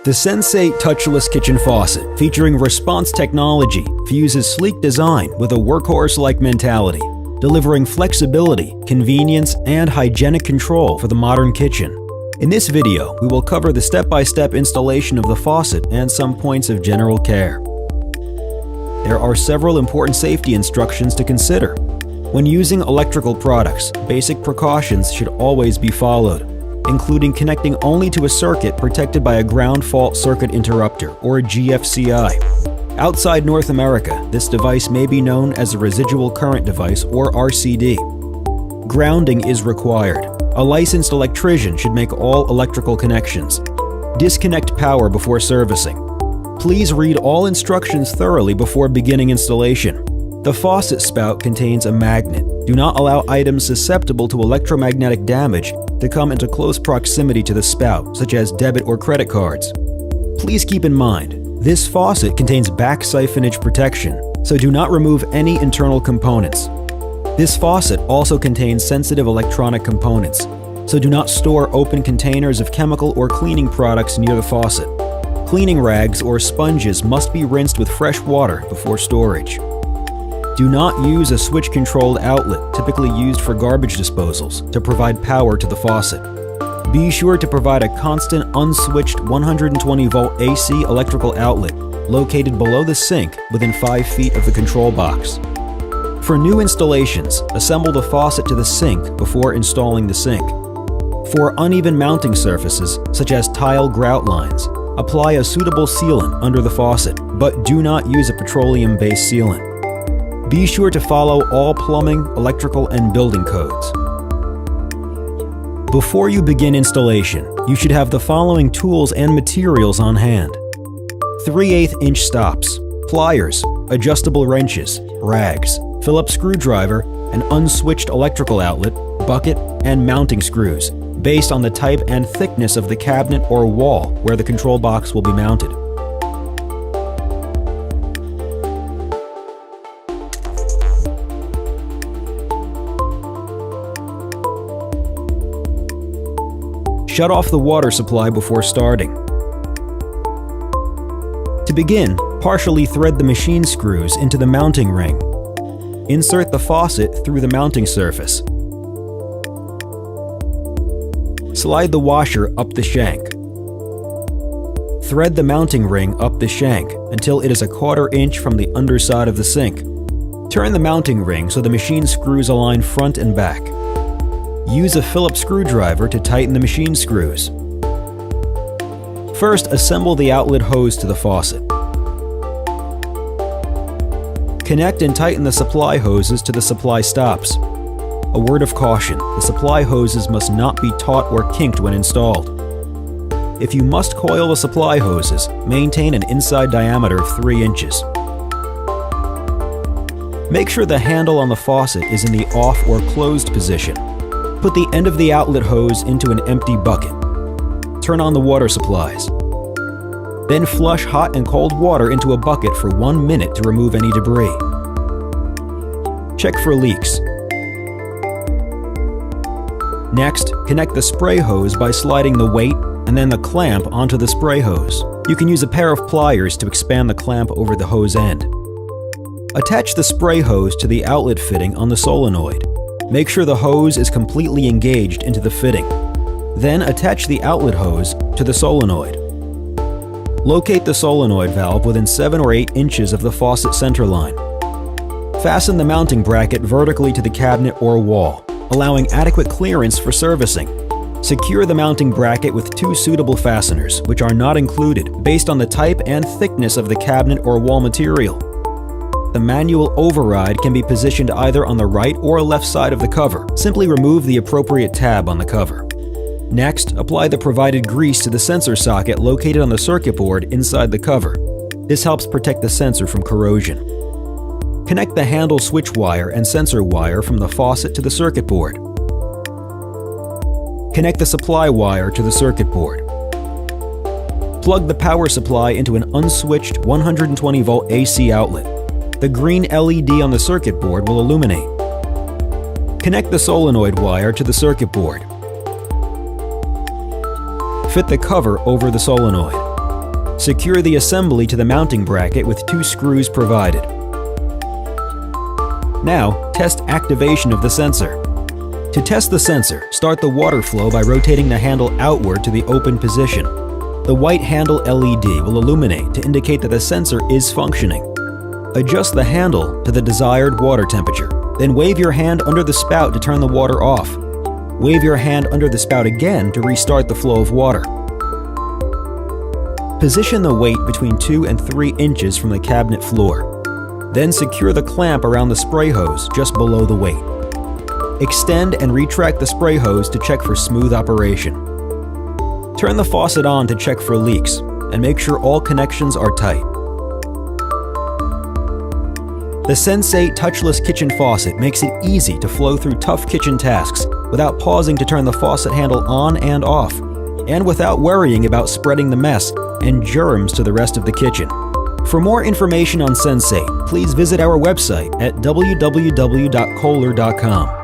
The Sensate Touchless kitchen faucet, featuring response technology, fuses sleek design with a workhorse-like mentality, delivering flexibility, convenience, and hygienic control for the modern kitchen. In this video, we will cover the step-by-step installation of the faucet and some points of general care. There are several important safety instructions to consider. When using electrical products, basic precautions should always be followed, including connecting only to a circuit protected by a ground fault circuit interrupter, or GFCI. Outside North America, this device may be known as a residual current device, or RCD. Grounding is required. A licensed electrician should make all electrical connections. Disconnect power before servicing. Please read all instructions thoroughly before beginning installation. The faucet spout contains a magnet. Do not allow items susceptible to electromagnetic damage to come into close proximity to the spout, such as debit or credit cards. Please keep in mind, this faucet contains back siphonage protection, so do not remove any internal components. This faucet also contains sensitive electronic components, so do not store open containers of chemical or cleaning products near the faucet. Cleaning rags or sponges must be rinsed with fresh water before storage. Do not use a switch-controlled outlet, typically used for garbage disposals, to provide power to the faucet. Be sure to provide a constant, unswitched 120-volt AC electrical outlet located below the sink within 5 feet of the control box. For new installations, assemble the faucet to the sink before installing the sink. For uneven mounting surfaces, such as tile grout lines, apply a suitable sealant under the faucet, but do not use a petroleum-based sealant. Be sure to follow all plumbing, electrical, and building codes. Before you begin installation, you should have the following tools and materials on hand: 3/8-inch stops, pliers, adjustable wrenches, rags, Phillips screwdriver, an unswitched electrical outlet, bucket, and mounting screws, based on the type and thickness of the cabinet or wall where the control box will be mounted. Shut off the water supply before starting. To begin, partially thread the machine screws into the mounting ring. Insert the faucet through the mounting surface. Slide the washer up the shank. Thread the mounting ring up the shank until it is 1/4 inch from the underside of the sink. Turn the mounting ring so the machine screws align front and back. Use a Phillips screwdriver to tighten the machine screws. First, assemble the outlet hose to the faucet. Connect and tighten the supply hoses to the supply stops. A word of caution, the supply hoses must not be taut or kinked when installed. If you must coil the supply hoses, maintain an inside diameter of 3 inches. Make sure the handle on the faucet is in the off or closed position. Put the end of the outlet hose into an empty bucket. Turn on the water supplies. Then flush hot and cold water into a bucket for 1 minute to remove any debris. Check for leaks. Next, connect the spray hose by sliding the weight and then the clamp onto the spray hose. You can use a pair of pliers to expand the clamp over the hose end. Attach the spray hose to the outlet fitting on the solenoid. Make sure the hose is completely engaged into the fitting. Then attach the outlet hose to the solenoid. Locate the solenoid valve within 7 or 8 inches of the faucet center line. Fasten the mounting bracket vertically to the cabinet or wall, allowing adequate clearance for servicing. Secure the mounting bracket with 2 suitable fasteners, which are not included, based on the type and thickness of the cabinet or wall material. The manual override can be positioned either on the right or left side of the cover. Simply remove the appropriate tab on the cover. Next, apply the provided grease to the sensor socket located on the circuit board inside the cover. This helps protect the sensor from corrosion. Connect the handle switch wire and sensor wire from the faucet to the circuit board. Connect the supply wire to the circuit board. Plug the power supply into an unswitched 120-volt AC outlet. The green LED on the circuit board will illuminate. Connect the solenoid wire to the circuit board. Fit the cover over the solenoid. Secure the assembly to the mounting bracket with 2 screws provided. Now, test activation of the sensor. To test the sensor, start the water flow by rotating the handle outward to the open position. The white handle LED will illuminate to indicate that the sensor is functioning. Adjust the handle to the desired water temperature, then wave your hand under the spout to turn the water off. Wave your hand under the spout again to restart the flow of water. Position the weight between 2 and 3 inches from the cabinet floor. Then secure the clamp around the spray hose just below the weight. Extend and retract the spray hose to check for smooth operation. Turn the faucet on to check for leaks, and make sure all connections are tight. The Sensate Touchless Kitchen Faucet makes it easy to flow through tough kitchen tasks without pausing to turn the faucet handle on and off, and without worrying about spreading the mess and germs to the rest of the kitchen. For more information on Sensate, please visit our website at www.KOHLER.com.